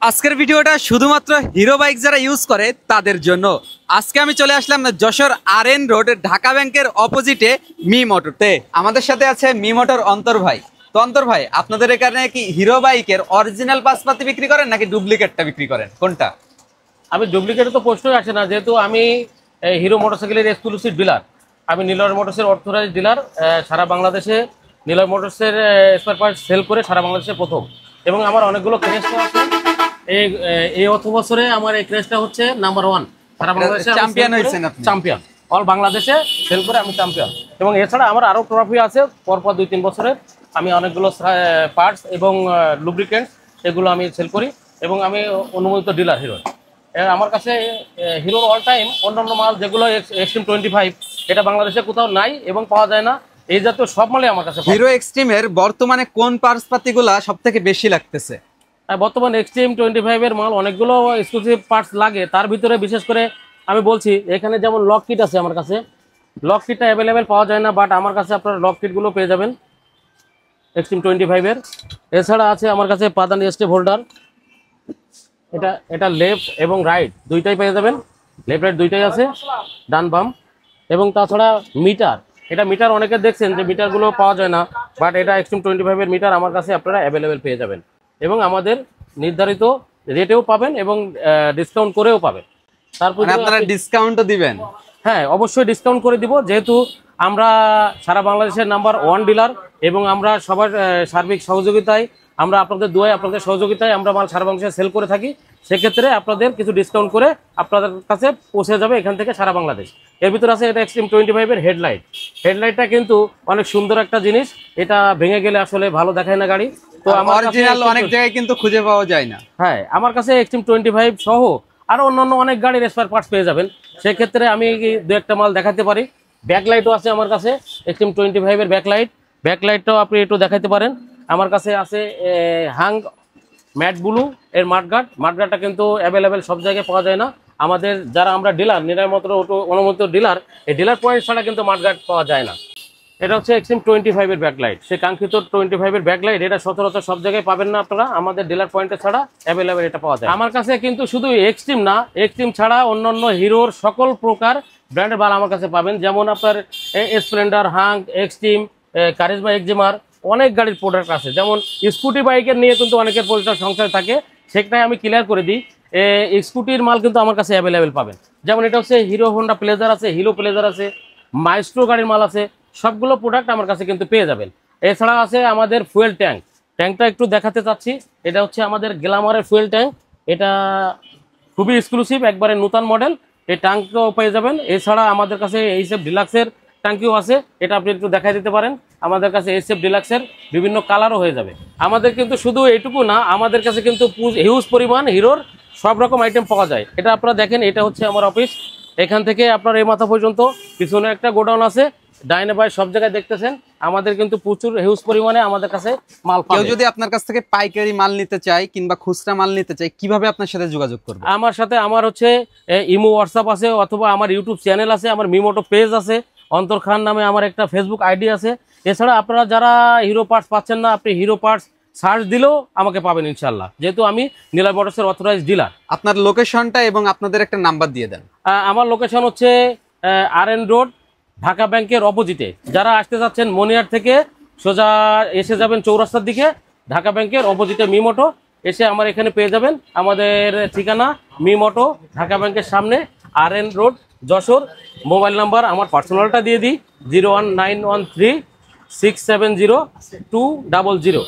আজকের ভিডিওটা শুধুমাত্র হিরো বাইক যারা ইউজ করে তাদের জন্য। আজকে আমি চলে আসলাম যশোর RN রোড ঢাকা ব্যাংকের অপোজিটে মি মোটরতে। আমাদের সাথে আছে মি মোটর অন্তর ভাই। তো অন্তর ভাই, আপনাদের এখানে কি হিরো বাইকের অরিজিনাল পাসপাতি বিক্রি করেন নাকি ডুপ্লিকেটটা বিক্রি করেন, কোনটা? আমি ডুপ্লিকেট তো প্রশ্নই আসে না, যেহেতু আমি হিরো মোটরসাইকেলের এক্সক্লুসিভ ডিলার। আমি নিলয় মোটরসের অথরাইজ ডিলার। সারা বাংলাদেশে নিলয় মোটরসের স্পেয়ার পার্টস সেল করে সারা বাংলাদেশে প্রথম। এবং আমার অনেকগুলো ক্রেস্টও আছে। এই অর্থ বছরে আমার এই ক্রেস্টটা হচ্ছে নাম্বার 1 সারা বাংলাদেশে। চ্যাম্পিয়ন অল বাংলাদেশে সেল করে আমি চ্যাম্পিয়ন। এবং এছাড়া আমার আরও ট্রফি আছে পরপর 2-3 বছরের। আমি অনেকগুলো পার্টস এবং লুব্রিকেন্টস এগুলো আমি সেল করি এবং আমি অনুমোদিত ডিলার হিরো। আমার কাছে হিরোর অল টাইম অন্যান্য মাল যেগুলো এক্সট্রিম 25 এটা বাংলাদেশে কোথাও নাই এবং পাওয়া যায় না। এই জাতীয় সব মালই আমার কাছে। হিরো এক্সট্রিমের বর্তমানে কোন পার্টসপাতিগুলা সবথেকে বেশি লাগতেছে? বর্তমানে এক্সট্রিম 25 এর মাল অনেকগুলো এক্সক্লুসিভ পার্টস লাগে। তার ভিতরে বিশেষ করে আমি বলছি, এখানে যেমন লক কিট আছে আমার কাছে। লক কিটটা অ্যাভেলেবেল পাওয়া যায় না, বাট আমার কাছে আপনারা লক কিটগুলো পেয়ে যাবেন এক্সট্রিম 25 এর। এছাড়া আছে আমার কাছে পাদানি স্টেপ হোল্ডার। এটা লেফট এবং রাইট দুইটাই পেয়ে যাবেন। লেফট রাইট দুইটাই আছে, ডান বাম। এবং তাছাড়া মিটার, এটা মিটার অনেকে দেখছেন যে মিটারগুলো পাওয়া যায় না, বাট এটা এক্সট্রিম 25 এর মিটার আমার কাছে আপনারা অ্যাভেলেবেল পেয়ে যাবেন এবং আমাদের নির্ধারিত রেটেও পাবেন এবং ডিসকাউন্ট করেও পাবেন। তারপর আপনারা ডিসকাউন্টও দিবেন? হ্যাঁ, অবশ্যই ডিসকাউন্ট করে দিব, যেহেতু আমরা সারা বাংলাদেশের নাম্বার 1 ডিলার এবং আমরা সবার সার্বিক সহযোগিতায়, আমরা আপনাদের দোয়ায়, আপনাদের সহযোগিতায় আমরা মাল সারা বাংলাদেশে সেল করে থাকি। সেক্ষেত্রে আপনাদের কিছু ডিসকাউন্ট করে আপনাদের কাছে পৌঁছে যাবে এখান থেকে সারা বাংলাদেশ। এর ভিতরে আছে এটা এক্সট্রিম 25 এর হেডলাইট। হেডলাইটটা কিন্তু অনেক সুন্দর একটা জিনিস, এটা ভেঙে গেলে আসলে ভালো দেখায় না গাড়ি। তো আমার অরিজিনাল অনেক জায়গায় কিন্তু খুঁজে পাওয়া যায় না। হ্যাঁ, আমার কাছে এক্সট্রিম 25 সহ আরো অন্যান্য অনেক গাড়ির স্পেয়ার পার্টস পেয়ে যাবেন। সেক্ষেত্রে আমি দু একটা মাল দেখাতে পারি। ব্যাকলাইটও আছে আমার কাছে, এক্সট্রিম 25 এর ব্যাকলাইটটাও আপনি একটু দেখাতে পারেন। আমার কাছে আছে হাং ম্যাট ব্লু এর মাঠগার্ডটা কিন্তু অ্যাভেলেবেল সব জায়গায় পাওয়া যায় না। আমাদের যারা আমরা ডিলার, নিলয় মোটর অনুমোদিত ডিলার, এই ডিলার পয়েন্ট ছাড়া কিন্তু মাঠগার্ড পাওয়া যায় না। এটা হচ্ছে এক্সট্রিম 25 এর ব্যাকলাইট, সে কাঙ্ক্ষিত 25 এর ব্যাকলাইট। এটা সচরাচর সব জায়গায় পাবেন না আপনারা, আমাদের ডিলার পয়েন্টে ছাড়া অ্যাভেলেবেল এটা পাওয়া যায়। আমার কাছে কিন্তু শুধু এক্সট্রিম না, এক্সট্রিম ছাড়া অন্যান্য হিরোর সকল প্রকার ব্র্যান্ডের মাল আমার কাছে পাবেন। যেমন আপনার স্প্লেন্ডার, হাং, এক্সট্রিম, কারিজমা, এক্সিমার, অনেক গাড়ির প্রোডাক্ট আছে। যেমন স্কুটি বাইকের নিয়ে কিন্তু অনেকের পরিচয় সংশয় থাকে, সেটাই আমি ক্লিয়ার করে দিই। স্কুটির মাল কিন্তু আমার কাছে অ্যাভেলেবেল পাবেন। যেমন এটা হচ্ছে হিরো হোন্ডা প্লেজার আছে, হিরো প্লেজার আছে, মাইস্ট্রো গাড়ির মাল আছে, সবগুলো প্রোডাক্ট আমার কাছে কিন্তু পেয়ে যাবেন। এছাড়া আছে আমাদের ফুয়েল ট্যাঙ্কটা একটু দেখাতে চাচ্ছি। এটা হচ্ছে আমাদের গ্ল্যামারের ফুয়েল ট্যাঙ্ক। এটা খুবই এক্সক্লুসিভ, একবারে নতুন মডেল। এই ট্যাঙ্কও পেয়ে যাবেন। এছাড়া আমাদের কাছে এইসব ডিলাক্সের ট্যাঙ্কিও আছে, এটা আপনি একটু দেখাই দিতে পারেন। আমাদের কাছে এসএফ ডিলাক্সের বিভিন্ন কালারও হয়ে যাবে। আমাদের কিন্তু শুধু এইটুকু না, আমাদের কাছে কিন্তু হিউজ পরিমাণ হিরোর সব রকম আইটেম পাওয়া যায়। এটা আপনারা দেখেন, এটা হচ্ছে আমার অফিস। এখান থেকে আপনার এই মাথা পর্যন্ত পিছনে একটা গোডাউন আছে, ডাইনে বাই সব জায়গায় দেখতেছেন। আমাদের কিন্তু প্রচুর হিউজ পরিমাণে আমাদের কাছে মাল পাবে। কেউ যদি আপনার কাছ থেকে পাইকারি মাল নিতে চায় কিংবা খুচরা মাল নিতে চায়, কিভাবে আপনার সাথে যোগাযোগ করবে? আমার সাথে আমার হচ্ছে ইমো, হোয়াটসঅ্যাপ আছে, অথবা আমার ইউটিউব চ্যানেল আছে, আমার মিমোটো পেজ আছে, অন্তর খান নামে আমার একটা ফেসবুক আইডি আছে। এছাড়া আপনারা যারা হিরো পার্টস পাচ্ছেন না, আপনি হিরো পার্টস সার্চ দিলেও আমাকে পাবেন ইনশাল্লাহ, যেহেতু আমি নিলয় মোটরসের অথরাইজ ডিলার। আপনার লোকেশনটা এবং আপনাদের একটা নাম্বার দিয়ে দেন। আমার লোকেশন হচ্ছে RN রোড ঢাকা ব্যাংকের অপোজিটে। যারা আসতে চাচ্ছেন মনিহাট থেকে সোজা এসে যাবেন চৌরাস্তার দিকে, ঢাকা ব্যাংকের অপোজিটে মি মোটো এসে আমার এখানে পেয়ে যাবেন। আমাদের ঠিকানা মি মোটো, ঢাকা ব্যাংকের সামনে, RN road, Jessore. Mobile number আমার পার্সোনালটা দিয়ে দিই, 01913 670 200।